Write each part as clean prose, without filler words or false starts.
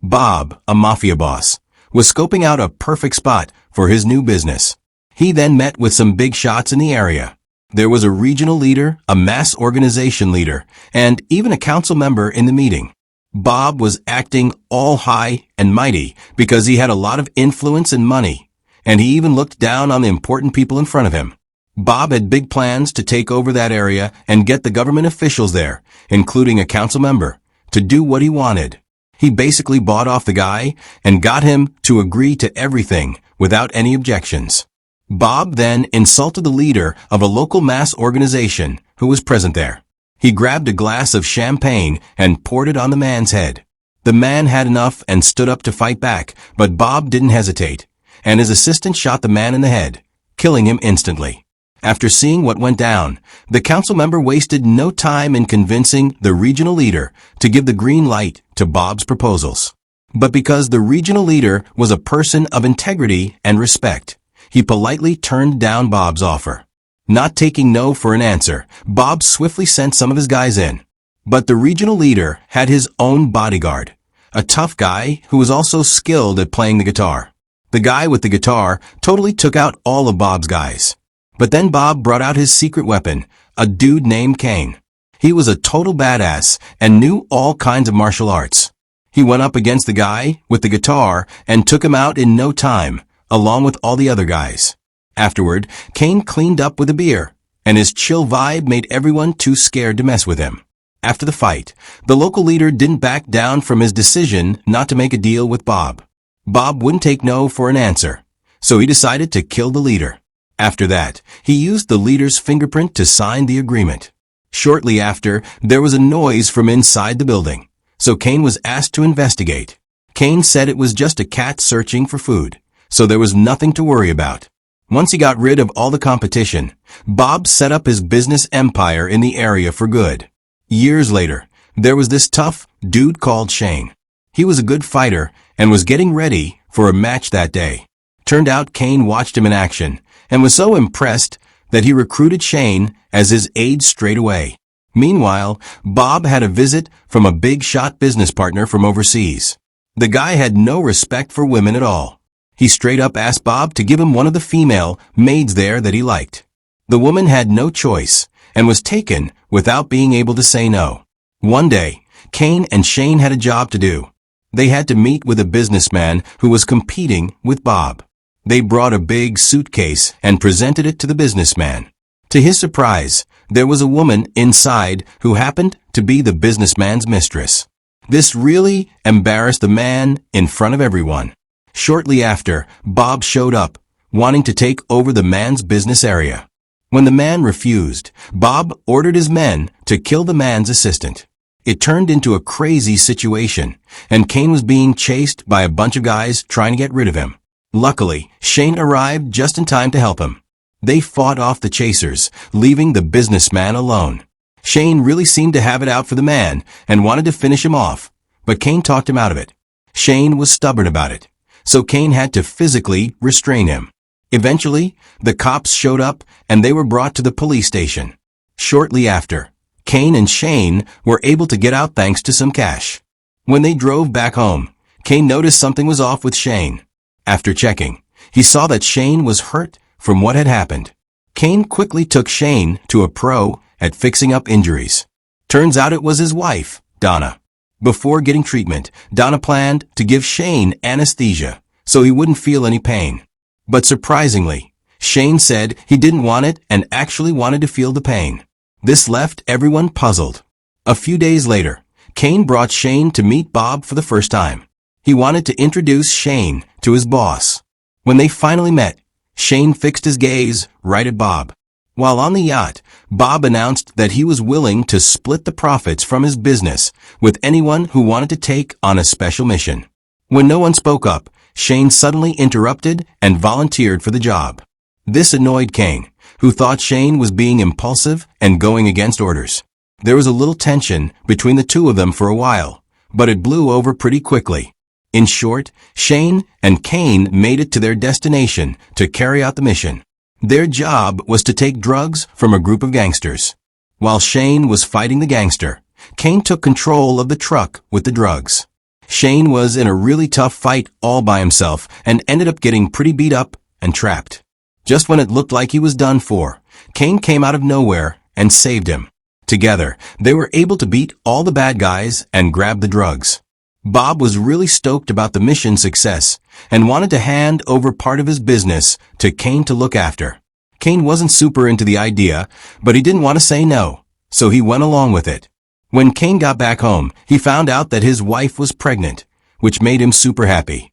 Bob, a mafia boss, was scoping out a perfect spot for his new business. He then met with some big shots in the area. There was a regional leader, a mass organization leader, and even a council member in the meeting. Bob was acting all high and mighty because he had a lot of influence and money, and he even looked down on the important people in front of him. Bob had big plans to take over that area and get the government officials there, including a council member, to do what he wanted. He basically bought off the guy and got him to agree to everything without any objections. Bob then insulted the leader of a local mass organization who was present there. He grabbed a glass of champagne and poured it on the man's head. The man had enough and stood up to fight back, but Bob didn't hesitate, and his assistant shot the man in the head, killing him instantly. After seeing what went down, the council member wasted no time in convincing the regional leader to give the green light to Bob's proposals. But because the regional leader was a person of integrity and respect, he politely turned down Bob's offer. Not taking no for an answer, Bob swiftly sent some of his guys in. But the regional leader had his own bodyguard, a tough guy who was also skilled at playing the guitar. The guy with the guitar totally took out all of Bob's guys. But then Bob brought out his secret weapon, a dude named Kane. He was a total badass and knew all kinds of martial arts. He went up against the guy with the guitar and took him out in no time, along with all the other guys. Afterward, Kane cleaned up with a beer, and his chill vibe made everyone too scared to mess with him. After the fight, the local leader didn't back down from his decision not to make a deal with Bob. Bob wouldn't take no for an answer, so he decided to kill the leader. After that, he used the leader's fingerprint to sign the agreement. Shortly after, there was a noise from inside the building, so Kane was asked to investigate. Kane said it was just a cat searching for food, so there was nothing to worry about. Once he got rid of all the competition, Bob set up his business empire in the area for good. Years later, there was this tough dude called Shane. He was a good fighter and was getting ready for a match that day. Turned out Kane watched him in action and was so impressed that he recruited Shane as his aide straight away. Meanwhile, Bob had a visit from a big shot business partner from overseas. The guy had no respect for women at all. He straight up asked Bob to give him one of the female maids there that he liked. The woman had no choice and was taken without being able to say no. One day, Kane and Shane had a job to do. They had to meet with a businessman who was competing with Bob. They brought a big suitcase and presented it to the businessman. To his surprise, there was a woman inside who happened to be the businessman's mistress. This really embarrassed the man in front of everyone. Shortly after, Bob showed up, wanting to take over the man's business area. When the man refused, Bob ordered his men to kill the man's assistant. It turned into a crazy situation, and Kane was being chased by a bunch of guys trying to get rid of him. Luckily, Shane arrived just in time to help him. They fought off the chasers, leaving the businessman alone. Shane really seemed to have it out for the man and wanted to finish him off, but Kane talked him out of it. Shane was stubborn about it, so Kane had to physically restrain him. Eventually, the cops showed up and they were brought to the police station. Shortly after, Kane and Shane were able to get out thanks to some cash. When they drove back home, Kane noticed something was off with Shane. After checking, he saw that Shane was hurt from what had happened. Kane quickly took Shane to a pro at fixing up injuries. Turns out it was his wife, Donna. Before getting treatment, Donna planned to give Shane anesthesia so he wouldn't feel any pain. But surprisingly, Shane said he didn't want it and actually wanted to feel the pain. This left everyone puzzled. A few days later, Kane brought Shane to meet Bob for the first time. He wanted to introduce Shane to his boss. When they finally met, Shane fixed his gaze right at Bob. While on the yacht, Bob announced that he was willing to split the profits from his business with anyone who wanted to take on a special mission. When no one spoke up, Shane suddenly interrupted and volunteered for the job. This annoyed Kane, who thought Shane was being impulsive and going against orders. There was a little tension between the two of them for a while, but it blew over pretty quickly. In short, Shane and Kane made it to their destination to carry out the mission. Their job was to take drugs from a group of gangsters. While Shane was fighting the gangster, Kane took control of the truck with the drugs. Shane was in a really tough fight all by himself and ended up getting pretty beat up and trapped. Just when it looked like he was done for, Kane came out of nowhere and saved him. Together, they were able to beat all the bad guys and grab the drugs. Bob was really stoked about the mission's success and wanted to hand over part of his business to Kane to look after. Kane wasn't super into the idea, but he didn't want to say no, so he went along with it. When Kane got back home, he found out that his wife was pregnant, which made him super happy.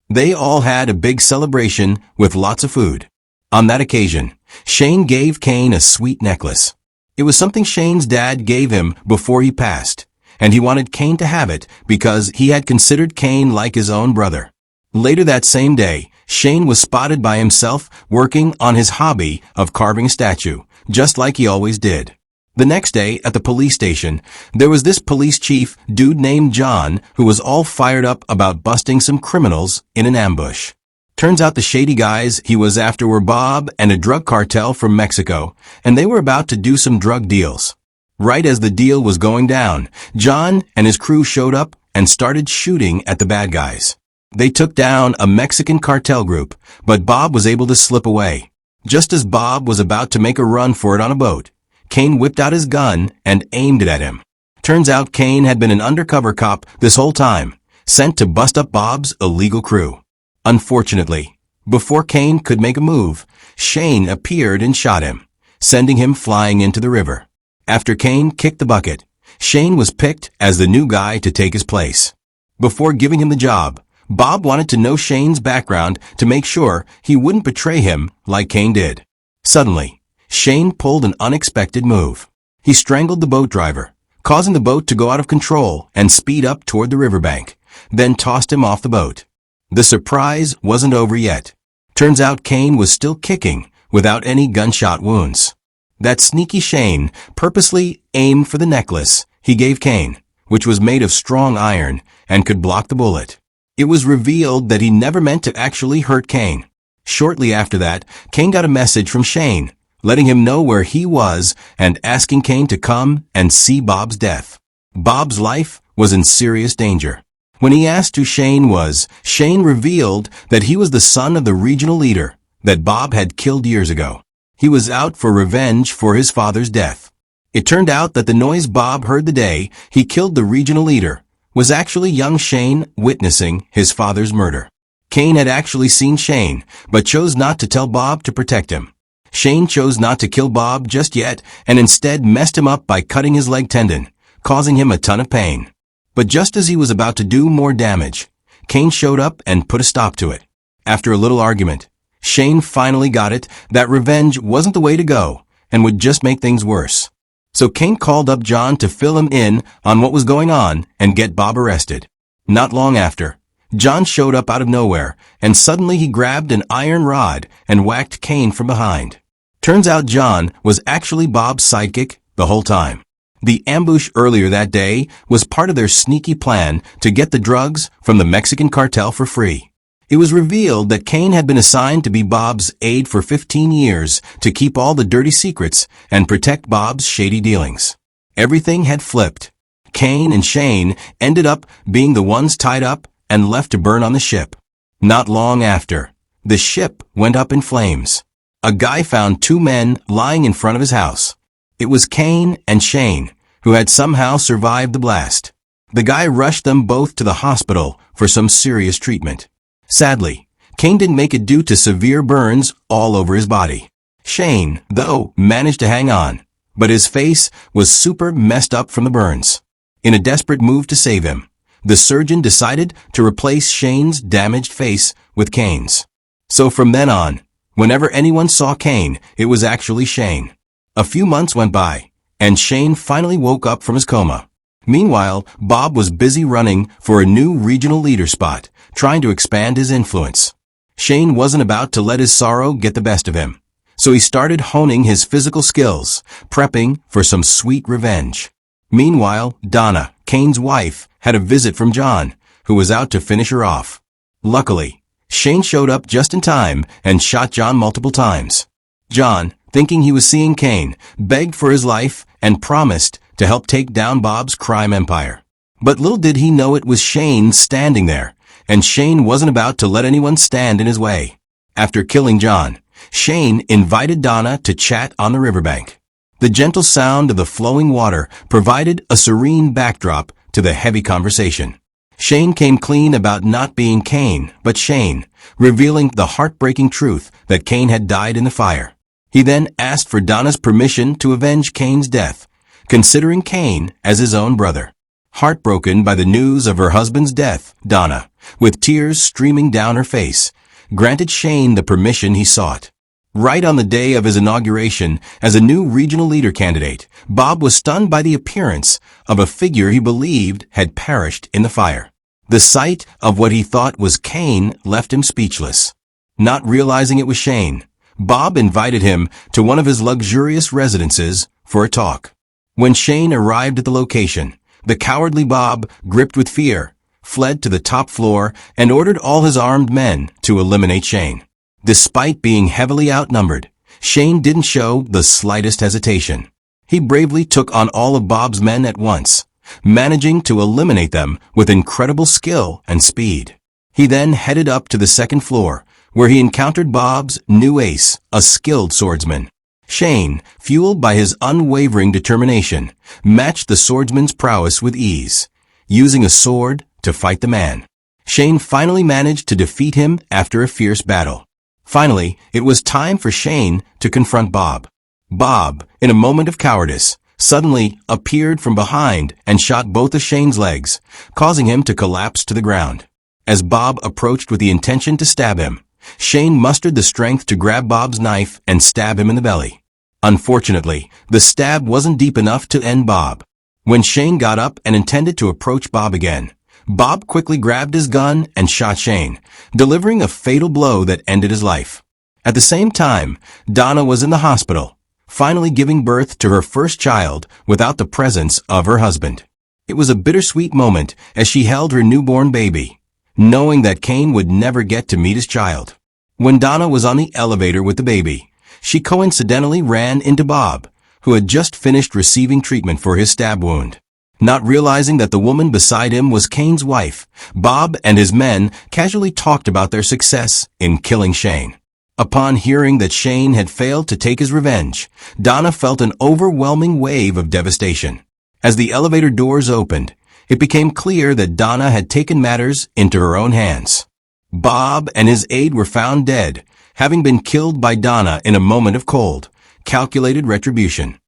They all had a big celebration with lots of food. On that occasion, Shane gave Kane a sweet necklace. It was something Shane's dad gave him before he passed, and he wanted Kane to have it because he had considered Kane like his own brother. Later that same day, Shane was spotted by himself working on his hobby of carving a statue, just like he always did. The next day, at the police station, there was this police chief dude named John who was all fired up about busting some criminals in an ambush. Turns out the shady guys he was after were Bob and a drug cartel from Mexico, and they were about to do some drug deals. Right as the deal was going down, John and his crew showed up and started shooting at the bad guys. They took down a Mexican cartel group, but Bob was able to slip away. Just as Bob was about to make a run for it on a boat, Kane whipped out his gun and aimed it at him. Turns out Kane had been an undercover cop this whole time, sent to bust up Bob's illegal crew. Unfortunately, before Kane could make a move, Shane appeared and shot him, sending him flying into the river. After Kane kicked the bucket, Shane was picked as the new guy to take his place. Before giving him the job, Bob wanted to know Shane's background to make sure he wouldn't betray him like Kane did. Suddenly, Shane pulled an unexpected move. He strangled the boat driver, causing the boat to go out of control and speed up toward the riverbank, then tossed him off the boat. The surprise wasn't over yet. Turns out Kane was still kicking without any gunshot wounds. That sneaky Shane purposely aimed for the necklace he gave Kane, which was made of strong iron and could block the bullet. It was revealed that he never meant to actually hurt Kane. Shortly after that, Kane got a message from Shane, letting him know where he was and asking Kane to come and see Bob's death. Bob's life was in serious danger. When he asked who Shane was, Shane revealed that he was the son of the regional leader that Bob had killed years ago. He was out for revenge for his father's death. It turned out that the noise Bob heard the day he killed the regional leader was actually young Shane witnessing his father's murder. Kane had actually seen Shane, but chose not to tell Bob to protect him. Shane chose not to kill Bob just yet and instead messed him up by cutting his leg tendon, causing him a ton of pain. But just as he was about to do more damage, Kane showed up and put a stop to it. After a little argument, Shane finally got it that revenge wasn't the way to go and would just make things worse. So Kane called up John to fill him in on what was going on and get Bob arrested. Not long after, John showed up out of nowhere, and suddenly he grabbed an iron rod and whacked Kane from behind. Turns out John was actually Bob's sidekick the whole time. The ambush earlier that day was part of their sneaky plan to get the drugs from the Mexican cartel for free. It was revealed that Kane had been assigned to be Bob's aide for 15 years to keep all the dirty secrets and protect Bob's shady dealings. Everything had flipped. Kane and Shane ended up being the ones tied up and left to burn on the ship. Not long after, the ship went up in flames. A guy found two men lying in front of his house. It was Kane and Shane, who had somehow survived the blast. The guy rushed them both to the hospital for some serious treatment. Sadly, Kane didn't make it due to severe burns all over his body. Shane, though, managed to hang on, but his face was super messed up from the burns. In a desperate move to save him, the surgeon decided to replace Shane's damaged face with Kane's. So from then on, whenever anyone saw Kane, it was actually Shane. A few months went by, and Shane finally woke up from his coma. Meanwhile, Bob was busy running for a new regional leader spot, trying to expand his influence. Shane wasn't about to let his sorrow get the best of him, so he started honing his physical skills, prepping for some sweet revenge. Meanwhile, Donna, Kane's wife, had a visit from John, who was out to finish her off. Luckily, Shane showed up just in time and shot John multiple times. John, thinking he was seeing Kane, begged for his life and promised to help take down Bob's crime empire. But little did he know it was Shane standing there, and Shane wasn't about to let anyone stand in his way. After killing John, Shane invited Donna to chat on the riverbank. The gentle sound of the flowing water provided a serene backdrop to the heavy conversation. Shane came clean about not being Kane, but Shane, revealing the heartbreaking truth that Kane had died in the fire. He then asked for Donna's permission to avenge Kane's death, considering Kane as his own brother. Heartbroken by the news of her husband's death, Donna, with tears streaming down her face, granted Shane the permission he sought. Right on the day of his inauguration as a new regional leader candidate, Bob was stunned by the appearance of a figure he believed had perished in the fire. The sight of what he thought was Kane left him speechless. Not realizing it was Shane, Bob invited him to one of his luxurious residences for a talk. When Shane arrived at the location, the cowardly Bob, gripped with fear, fled to the top floor and ordered all his armed men to eliminate Shane. Despite being heavily outnumbered, Shane didn't show the slightest hesitation. He bravely took on all of Bob's men at once, managing to eliminate them with incredible skill and speed. He then headed up to the second floor, where he encountered Bob's new ace, a skilled swordsman. Shane, fueled by his unwavering determination, matched the swordsman's prowess with ease, using a sword to fight the man. Shane finally managed to defeat him after a fierce battle. Finally, it was time for Shane to confront Bob. Bob, in a moment of cowardice, suddenly appeared from behind and shot both of Shane's legs, causing him to collapse to the ground. As Bob approached with the intention to stab him, Shane mustered the strength to grab Bob's knife and stab him in the belly. Unfortunately, the stab wasn't deep enough to end Bob. When Shane got up and intended to approach Bob again, Bob quickly grabbed his gun and shot Shane, delivering a fatal blow that ended his life. At the same time, Donna was in the hospital, finally giving birth to her first child without the presence of her husband. It was a bittersweet moment as she held her newborn baby, knowing that Kane would never get to meet his child. When Donna was on the elevator with the baby, she coincidentally ran into Bob, who had just finished receiving treatment for his stab wound. Not realizing that the woman beside him was Kane's wife, Bob and his men casually talked about their success in killing Shane. Upon hearing that Shane had failed to take his revenge, Donna felt an overwhelming wave of devastation. As the elevator doors opened, it became clear that Donna had taken matters into her own hands. Bob and his aide were found dead, having been killed by Donna in a moment of cold, calculated retribution.